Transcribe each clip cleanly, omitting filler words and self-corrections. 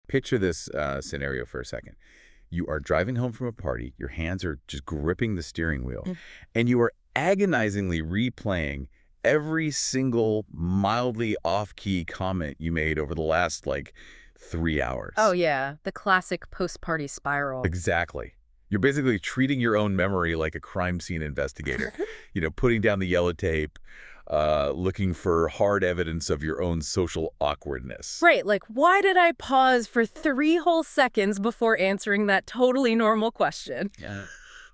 Picture this scenario for a second. You are driving home from a party, your hands are just gripping the steering wheel, Mm. and you are agonizingly replaying every single mildly off-key comment you made over the last, like, 3 Oh, hours. yeah, the classic post-party spiral. Exactly. You're basically treating your own memory like a crime scene investigator, putting down the yellow tape, looking for hard evidence of your own social awkwardness. Right, like, why did I pause for 3 whole seconds before answering that totally normal question? Yeah.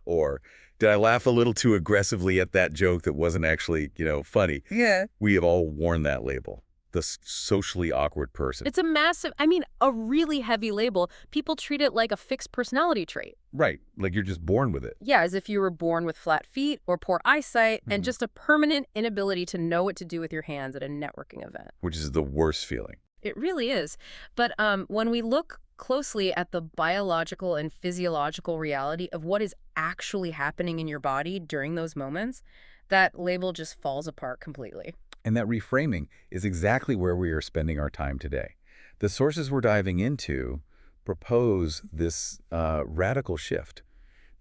Or did I laugh a little too aggressively at that joke that wasn't actually, funny? Yeah. We have all worn that label, the socially awkward person. It's a massive, I mean, a really heavy label. People treat it like a fixed personality trait. Right, like you're just born with it. Yeah, as if you were born with flat feet or poor eyesight and Mhm. just a permanent inability to know what to do with your hands at a networking event. Which is the worst feeling. It really is. But when we look closely at the biological and physiological reality of what is actually happening in your body during those moments, that label just falls apart completely. And that reframing is exactly where we are spending our time today. The sources we're diving into propose this radical shift,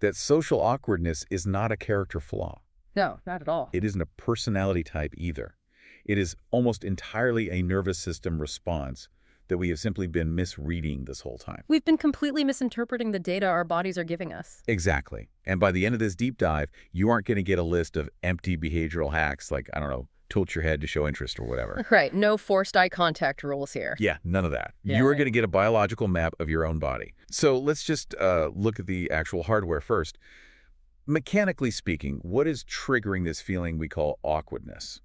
that social awkwardness is not a character flaw. No, not at all. It isn't a personality type either. It is almost entirely a nervous system response that we have simply been misreading this whole time. We've been completely misinterpreting the data our bodies are giving us. Exactly. And by the end of this deep dive, you aren't going to get a list of empty behavioral hacks like, I don't know, tilt your head to show interest or whatever. Right, no forced eye contact rules here. Yeah, none of that. Yeah, You are right. going to get a biological map of your own body. So let's just look at the actual hardware first. Mechanically speaking, what is triggering this feeling we call awkwardness?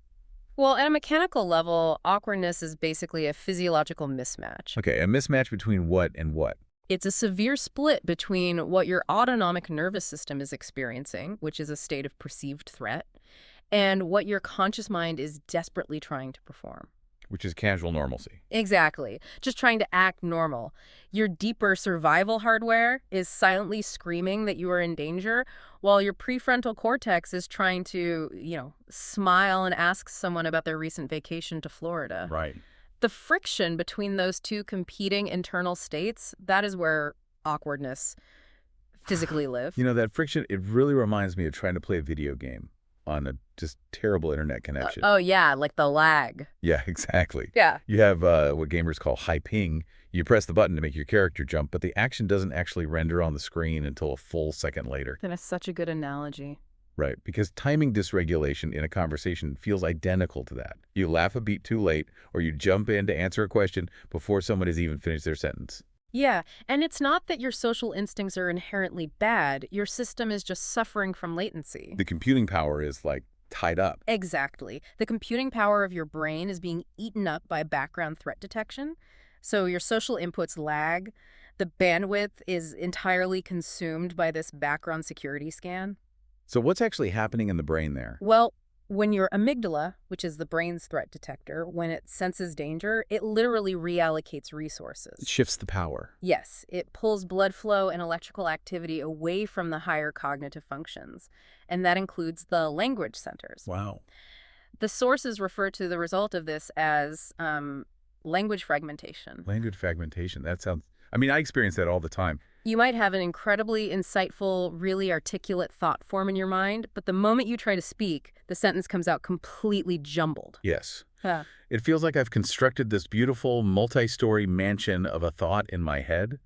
Well, at a mechanical level, awkwardness is basically a physiological mismatch. Okay, a mismatch between what and what? It's a severe split between what your autonomic nervous system is experiencing, which is a state of perceived threat, and what your conscious mind is desperately trying to perform. Which is casual normalcy. Exactly. Just trying to act normal. Your deeper survival hardware is silently screaming that you are in danger, while your prefrontal cortex is trying to, smile and ask someone about their recent vacation to Florida. Right. The friction between those two competing internal states, that is where awkwardness physically lives. That friction, it really reminds me of trying to play a video game on a just terrible internet connection. Oh, yeah, like the lag. Yeah, exactly. Yeah. You have what gamers call high ping. You press the button to make your character jump, but the action doesn't actually render on the screen until a full second later. That is such a good analogy. Right, because timing dysregulation in a conversation feels identical to that. You laugh a beat too late, or you jump in to answer a question before someone has even finished their sentence. Yeah, and it's not that your social instincts are inherently bad. Your system is just suffering from latency. The computing power is, like, tied up. Exactly. The computing power of your brain is being eaten up by background threat detection. So your social inputs lag. The bandwidth is entirely consumed by this background security scan. So what's actually happening in the brain there? Well, when your amygdala, which is the brain's threat detector, when it senses danger, it literally reallocates resources. It shifts the power. Yes, it pulls blood flow and electrical activity away from the higher cognitive functions, and that includes the language centers. Wow. The sources refer to the result of this as language fragmentation. Language fragmentation. That sounds... I mean, I experience that all the time. You might have an incredibly insightful, really articulate thought form in your mind, but the moment you try to speak, the sentence comes out completely jumbled. Yes. Yeah. It feels like I've constructed this beautiful multi-story mansion of a thought in my head,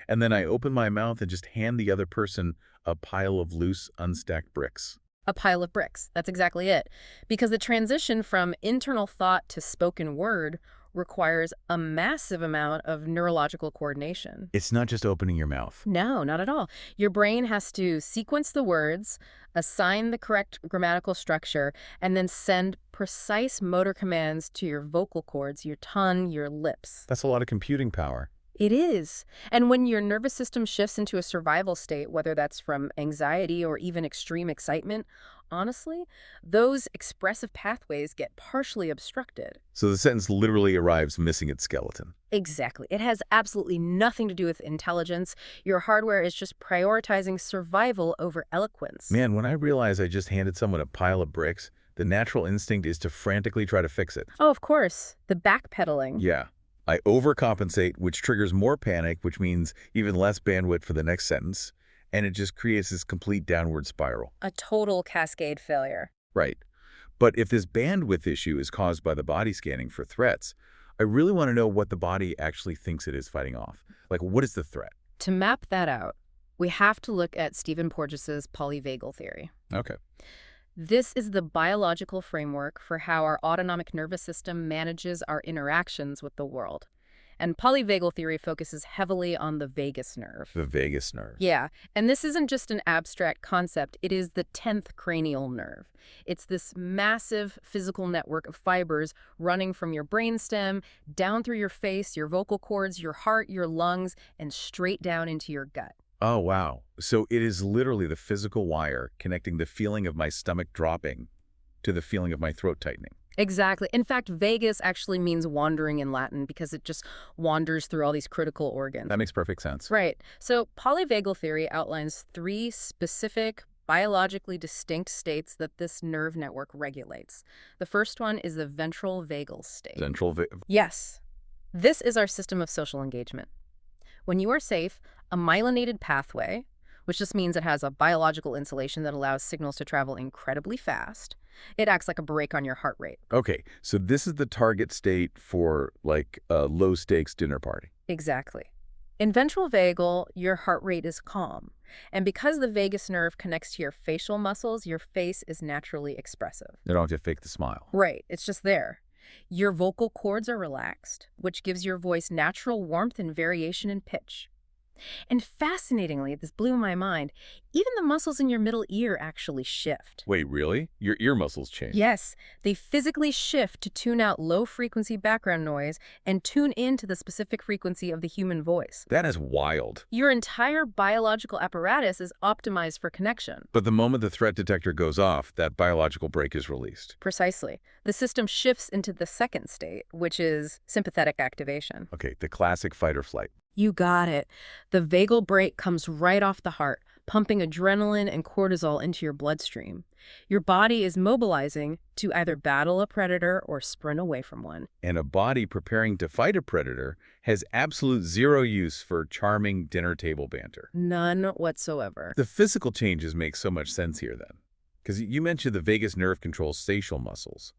and then I open my mouth and just hand the other person a pile of loose, unstacked bricks. A pile of bricks. That's exactly it. Because the transition from internal thought to spoken word requires a massive amount of neurological coordination. It's not just opening your mouth. No, not at all. Your brain has to sequence the words, assign the correct grammatical structure, and then send precise motor commands to your vocal cords, your tongue, your lips. That's a lot of computing power. It is. And when your nervous system shifts into a survival state, whether that's from anxiety or even extreme excitement, honestly, those expressive pathways get partially obstructed. So the sentence literally arrives missing its skeleton. Exactly. It has absolutely nothing to do with intelligence. Your hardware is just prioritizing survival over eloquence. Man, when I realize I just handed someone a pile of bricks, the natural instinct is to frantically try to fix it. Oh, of course. The backpedaling. Yeah. I overcompensate, which triggers more panic, which means even less bandwidth for the next sentence, and it just creates this complete downward spiral. A total cascade failure. Right. But if this bandwidth issue is caused by the body scanning for threats, I really want to know what the body actually thinks it is fighting off. Like, what is the threat? To map that out, we have to look at Stephen Porges's polyvagal theory. Okay. This is the biological framework for how our autonomic nervous system manages our interactions with the world. And polyvagal theory focuses heavily on the vagus nerve. The vagus nerve. Yeah, and this isn't just an abstract concept. It is the 10th cranial nerve. It's this massive physical network of fibers running from your brainstem, down through your face, your vocal cords, your heart, your lungs, and straight down into your gut. Oh, wow. So it is literally the physical wire connecting the feeling of my stomach dropping to the feeling of my throat tightening. Exactly. In fact, vagus actually means wandering in Latin because it just wanders through all these critical organs. That makes perfect sense. Right. So polyvagal theory outlines 3 specific, biologically distinct states that this nerve network regulates. The first one is the ventral vagal state. Yes. This is our system of social engagement. When you are safe, a myelinated pathway, which just means it has a biological insulation that allows signals to travel incredibly fast. It acts like a brake on your heart rate. Okay, so this is the target state for, like, a low-stakes dinner party. Exactly. In ventral vagal, your heart rate is calm. And because the vagus nerve connects to your facial muscles, your face is naturally expressive. You don't have to fake the smile. Right, it's just there. Your vocal cords are relaxed, which gives your voice natural warmth and variation in pitch. And fascinatingly, this blew my mind, even the muscles in your middle ear actually shift. Wait, really? Your ear muscles change? Yes, they physically shift to tune out low-frequency background noise and tune into the specific frequency of the human voice. That is wild. Your entire biological apparatus is optimized for connection. But the moment the threat detector goes off, that biological brake is released. Precisely. The system shifts into the second state, which is sympathetic activation. Okay, the classic fight or flight. You got it. The vagal brake comes right off the heart, pumping adrenaline and cortisol into your bloodstream. Your body is mobilizing to either battle a predator or sprint away from one. And a body preparing to fight a predator has absolute zero use for charming dinner table banter. None whatsoever. The physical changes make so much sense here then. Because you mentioned the vagus nerve controls facial muscles.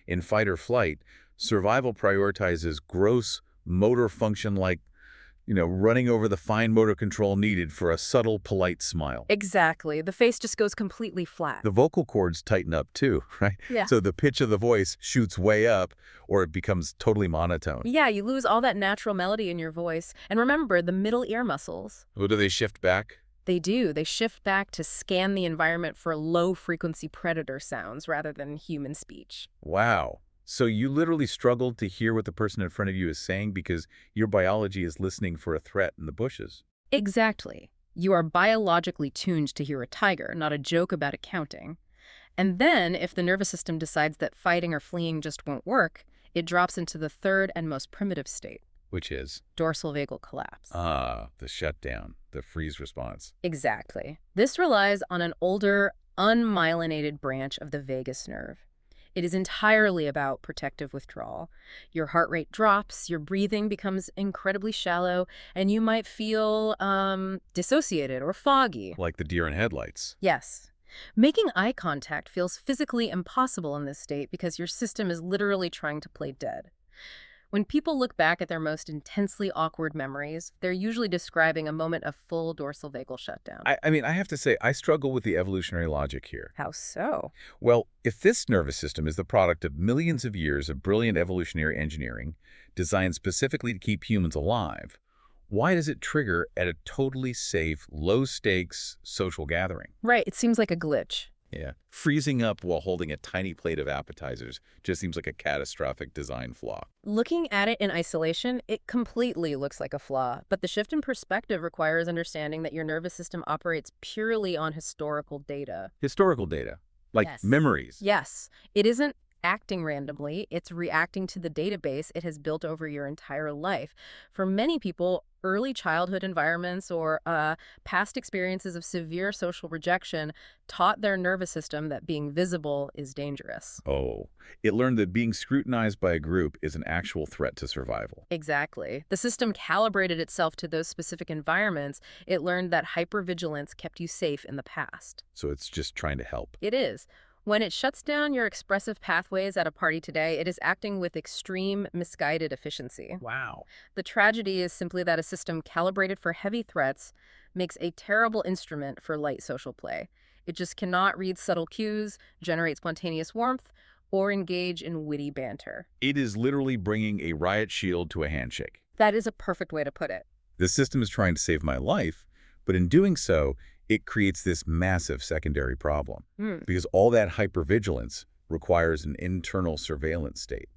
In fight or flight, survival prioritizes gross motor function like running over the fine motor control needed for a subtle, polite smile. Exactly. The face just goes completely flat. The vocal cords tighten up too, right? Yeah. So the pitch of the voice shoots way up or it becomes totally monotone. Yeah, you lose all that natural melody in your voice. And remember, the middle ear muscles. Oh, do they shift back? They do. They shift back to scan the environment for low-frequency predator sounds rather than human speech. Wow. So you literally struggled to hear what the person in front of you is saying because your biology is listening for a threat in the bushes. Exactly. You are biologically tuned to hear a tiger, not a joke about accounting. And then, if the nervous system decides that fighting or fleeing just won't work, it drops into the third and most primitive state. Which is? Dorsal vagal collapse. Ah, the shutdown, the freeze response. Exactly. This relies on an older, unmyelinated branch of the vagus nerve. It is entirely about protective withdrawal. Your heart rate drops, your breathing becomes incredibly shallow, and you might feel dissociated or foggy. Like the deer in headlights. Yes. Making eye contact feels physically impossible in this state because your system is literally trying to play dead. When people look back at their most intensely awkward memories, they're usually describing a moment of full dorsal vagal shutdown. I mean, I have to say, I struggle with the evolutionary logic here. How so? Well, if this nervous system is the product of millions of years of brilliant evolutionary engineering, designed specifically to keep humans alive, why does it trigger at a totally safe, low-stakes social gathering? Right, it seems like a glitch. Yeah. Freezing up while holding a tiny plate of appetizers just seems like a catastrophic design flaw. Looking at it in isolation, it completely looks like a flaw. But the shift in perspective requires understanding that your nervous system operates purely on historical data. Historical data, like Yes. memories. Yes, it isn't acting randomly. It's reacting to the database it has built over your entire life. For many people, early childhood environments or past experiences of severe social rejection taught their nervous system that being visible is dangerous. Oh, it learned that being scrutinized by a group is an actual threat to survival. Exactly. The system calibrated itself to those specific environments. It learned that hypervigilance kept you safe in the past. So it's just trying to help. It is. When it shuts down your expressive pathways at a party today, it is acting with extreme, misguided efficiency. Wow. The tragedy is simply that a system calibrated for heavy threats makes a terrible instrument for light social play. It just cannot read subtle cues, generate spontaneous warmth, or engage in witty banter. It is literally bringing a riot shield to a handshake. That is a perfect way to put it. The system is trying to save my life, but in doing so, it creates this massive secondary problem. Because all that hypervigilance requires an internal surveillance state.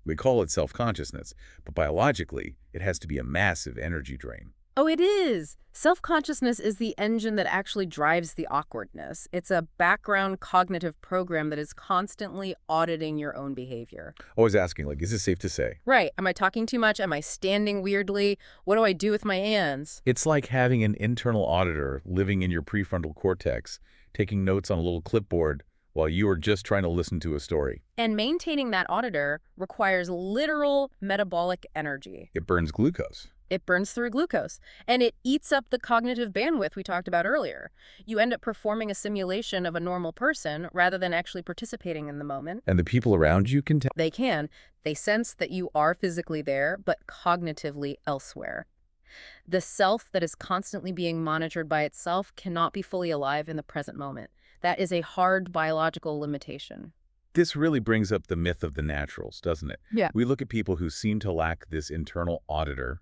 We call it self-consciousness, but biologically, it has to be a massive energy drain. Oh, it is. Self-consciousness is the engine that actually drives the awkwardness. It's a background cognitive program that is constantly auditing your own behavior. I was asking, like, is this safe to say? Right. Am I talking too much? Am I standing weirdly? What do I do with my hands? It's like having an internal auditor living in your prefrontal cortex, taking notes on a little clipboard while you are just trying to listen to a story. And maintaining that auditor requires literal metabolic energy. It burns glucose. It burns through glucose, and it eats up the cognitive bandwidth we talked about earlier. You end up performing a simulation of a normal person rather than actually participating in the moment. And the people around you can tell. They can. They sense that you are physically there, but cognitively elsewhere. The self that is constantly being monitored by itself cannot be fully alive in the present moment. That is a hard biological limitation. This really brings up the myth of the naturals, doesn't it? Yeah. We look at people who seem to lack this internal auditor,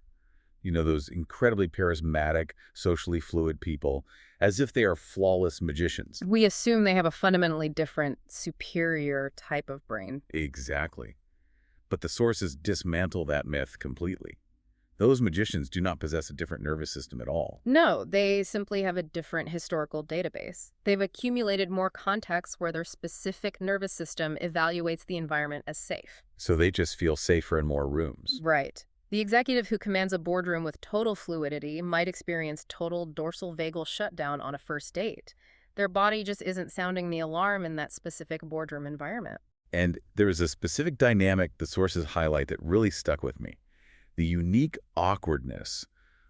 those incredibly charismatic, socially fluid people, as if they are flawless magicians. We assume they have a fundamentally different, superior type of brain. Exactly. But the sources dismantle that myth completely. Those magicians do not possess a different nervous system at all. No, they simply have a different historical database. They've accumulated more contexts where their specific nervous system evaluates the environment as safe. So they just feel safer in more rooms. Right. The executive who commands a boardroom with total fluidity might experience total dorsal vagal shutdown on a first date. Their body just isn't sounding the alarm in that specific boardroom environment. And there is a specific dynamic the sources highlight that really stuck with me. The unique awkwardness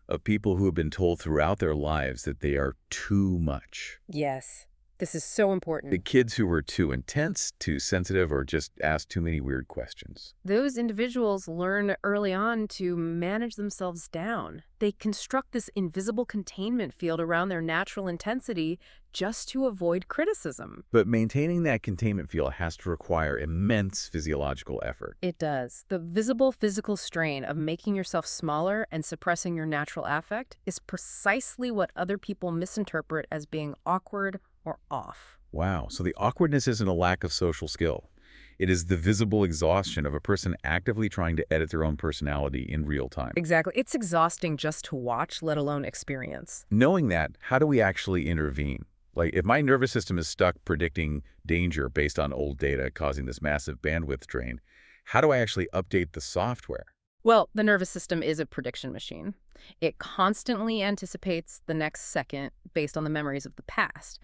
of people who have been told throughout their lives that they are too much. Yes, this is so The important. kids who were too intense, too sensitive, or just asked too many weird questions. Those individuals learn early on to manage themselves down. They construct this invisible containment field around their natural intensity just to avoid criticism. But maintaining that containment field has to require immense physiological effort. It does. The visible physical strain of making yourself smaller and suppressing your natural affect is precisely what other people misinterpret as being awkward or off. Wow, so the awkwardness isn't a lack of social skill. It is the visible exhaustion of a person actively trying to edit their own personality in real time. Exactly. It's exhausting just to watch, let alone experience. Knowing that, how do we actually intervene? Like, if my nervous system is stuck predicting danger based on old data causing this massive bandwidth drain, how do I actually update the software? Well, the nervous system is a prediction machine. It constantly anticipates the next second based on the memories of the past.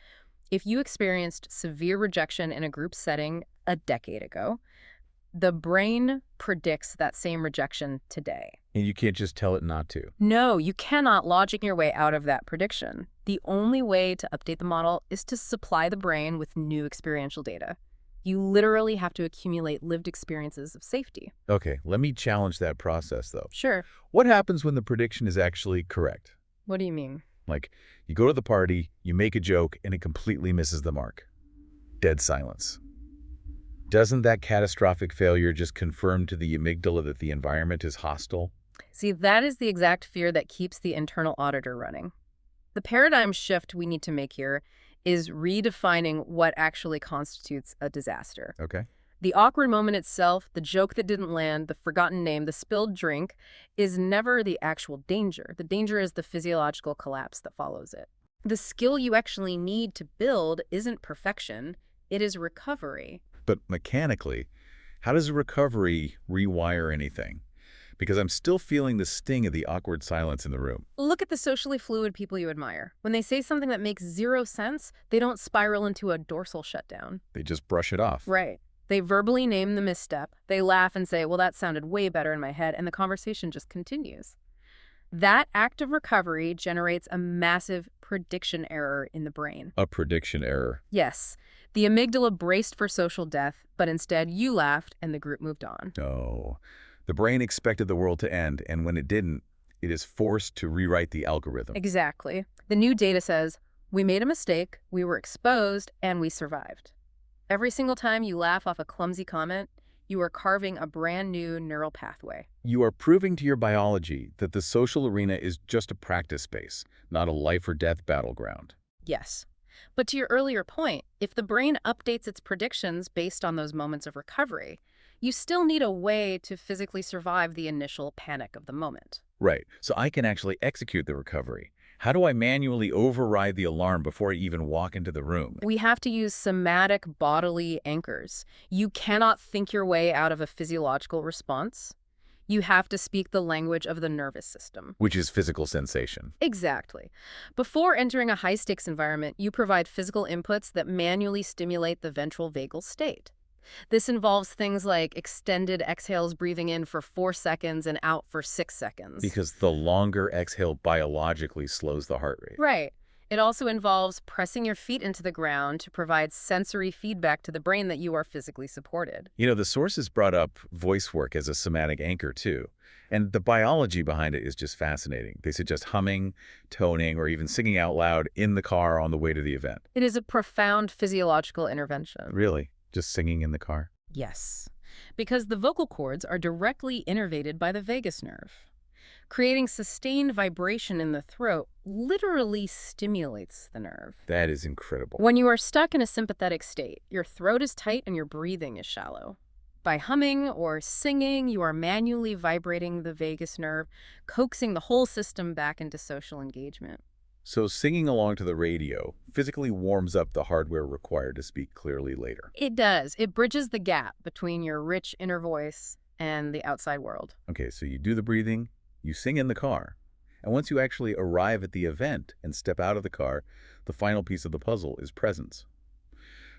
If you experienced severe rejection in a group setting a decade ago, the brain predicts that same rejection today. And you can't just tell it not to. No, you cannot logic your way out of that prediction. The only way to update the model is to supply the brain with new experiential data. You literally have to accumulate lived experiences of safety. Okay, let me challenge that process, though. Sure. What happens when the prediction is actually correct? What do you mean? Like, you go to the party, you make a joke, and it completely misses the mark. Dead silence. Doesn't that catastrophic failure just confirm to the amygdala that the environment is hostile? See, that is the exact fear that keeps the internal auditor running. The paradigm shift we need to make here is redefining what actually constitutes a disaster. Okay. The awkward moment itself, the joke that didn't land, the forgotten name, the spilled drink, is never the actual danger. The danger is the physiological collapse that follows it. The skill you actually need to build isn't perfection, it is recovery. But mechanically, how does recovery rewire anything? Because I'm still feeling the sting of the awkward silence in the room. Look at the socially fluid people you admire. When they say something that makes zero sense, they don't spiral into a dorsal shutdown. They just brush it off. Right. They verbally name the misstep. They laugh and say, well, that sounded way better in my head, and the conversation just continues. That act of recovery generates a massive prediction error in the brain. A prediction error. Yes, the amygdala braced for social death, but instead you laughed and the group moved on. No. The brain expected the world to end, and when it didn't, it is forced to rewrite the algorithm. Exactly. The new data says, we made a mistake, we were exposed, and we survived. Every single time you laugh off a clumsy comment, you are carving a brand new neural pathway. You are proving to your biology that the social arena is just a practice space, not a life or death battleground. Yes. But to your earlier point, if the brain updates its predictions based on those moments of recovery, you still need a way to physically survive the initial panic of the moment. Right, so I can actually execute the recovery. How do I manually override the alarm before I even walk into the room? We have to use somatic bodily anchors. You cannot think your way out of a physiological response. You have to speak the language of the nervous system. Which is physical sensation. Exactly. Before entering a high-stakes environment, you provide physical inputs that manually stimulate the ventral vagal state. This involves things like extended exhales, breathing in for 4 seconds and out for 6 seconds. Because the longer exhale biologically slows the heart rate. Right. It also involves pressing your feet into the ground to provide sensory feedback to the brain that you are physically supported. You know, the sources brought up voice work as a somatic anchor, too. And the biology behind it is just fascinating. They suggest humming, toning, or even singing out loud in the car on the way to the event. It is a profound physiological intervention. Really? Just singing in the car? Yes, because the vocal cords are directly innervated by the vagus nerve. Creating sustained vibration in the throat literally stimulates the nerve. That is incredible. When you are stuck in a sympathetic state, your throat is tight and your breathing is shallow. By humming or singing, you are manually vibrating the vagus nerve, coaxing the whole system back into social engagement. So singing along to the radio physically warms up the hardware required to speak clearly later. It does. It bridges the gap between your rich inner voice and the outside world. Okay, so you do the breathing, you sing in the car, and once you actually arrive at the event and step out of the car, the final piece of the puzzle is presence.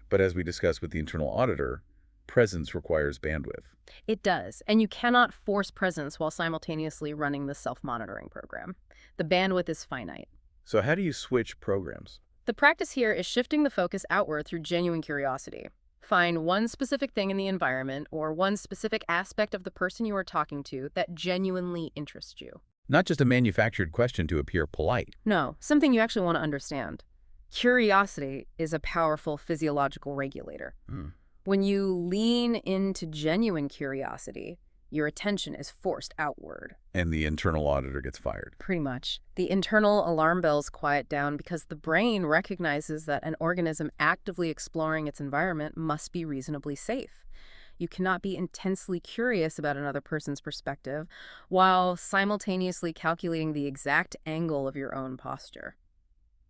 But as we discussed with the internal auditor, presence requires bandwidth. It does, and you cannot force presence while simultaneously running the self-monitoring program. The bandwidth is finite. So how do you switch programs? The practice here is shifting the focus outward through genuine curiosity. Find one specific thing in the environment or one specific aspect of the person you are talking to that genuinely interests you. Not just a manufactured question to appear polite. No, something you actually want to understand. Curiosity is a powerful physiological regulator. When you lean into genuine curiosity, your attention is forced outward. And the internal auditor gets fired. Pretty much. The internal alarm bells quiet down because the brain recognizes that an organism actively exploring its environment must be reasonably safe. You cannot be intensely curious about another person's perspective while simultaneously calculating the exact angle of your own posture.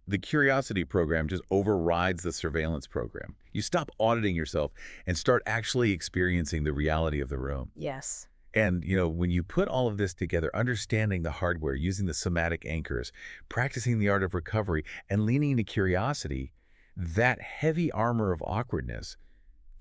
The curiosity program just overrides the surveillance program. You stop auditing yourself and start actually experiencing the reality of the room. Yes. And, you know, when you put all of this together, understanding the hardware, using the somatic anchors, practicing the art of recovery, and leaning into curiosity, that heavy armor of awkwardness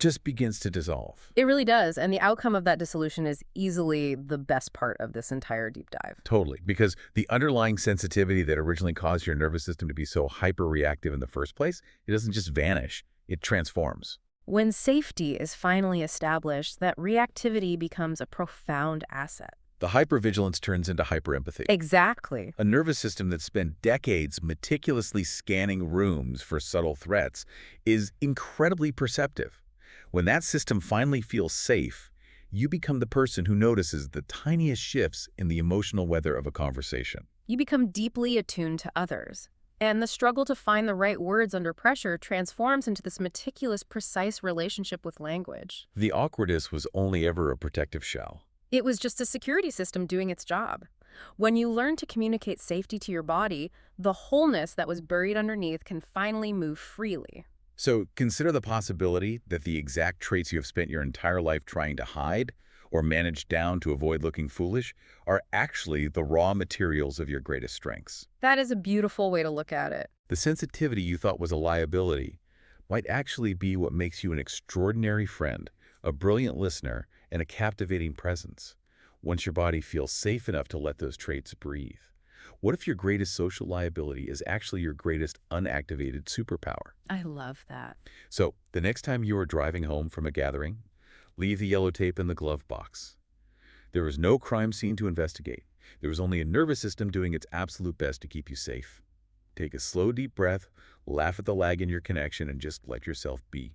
just begins to dissolve. It really does, and the outcome of that dissolution is easily the best part of this entire deep dive. Totally, because the underlying sensitivity that originally caused your nervous system to be so hyper-reactive in the first place, it doesn't just vanish, it transforms. When safety is finally established, that reactivity becomes a profound asset. The hypervigilance turns into hyperempathy. Exactly. A nervous system that spent decades meticulously scanning rooms for subtle threats is incredibly perceptive. When that system finally feels safe, you become the person who notices the tiniest shifts in the emotional weather of a conversation. You become deeply attuned to others. And the struggle to find the right words under pressure transforms into this meticulous, precise relationship with language. The awkwardness was only ever a protective shell. It was just a security system doing its job. When you learn to communicate safety to your body, the wholeness that was buried underneath can finally move freely. So consider the possibility that the exact traits you have spent your entire life trying to hide or manage down to avoid looking foolish are actually the raw materials of your greatest strengths. That is a beautiful way to look at it. The sensitivity you thought was a liability might actually be what makes you an extraordinary friend, a brilliant listener, and a captivating presence, once your body feels safe enough to let those traits breathe. What if your greatest social liability is actually your greatest unactivated superpower? I love that. So, the next time you are driving home from a gathering, leave the yellow tape in the glove box. There was no crime scene to investigate. There was only a nervous system doing its absolute best to keep you safe. Take a slow, deep breath, laugh at the lag in your connection, and just let yourself be.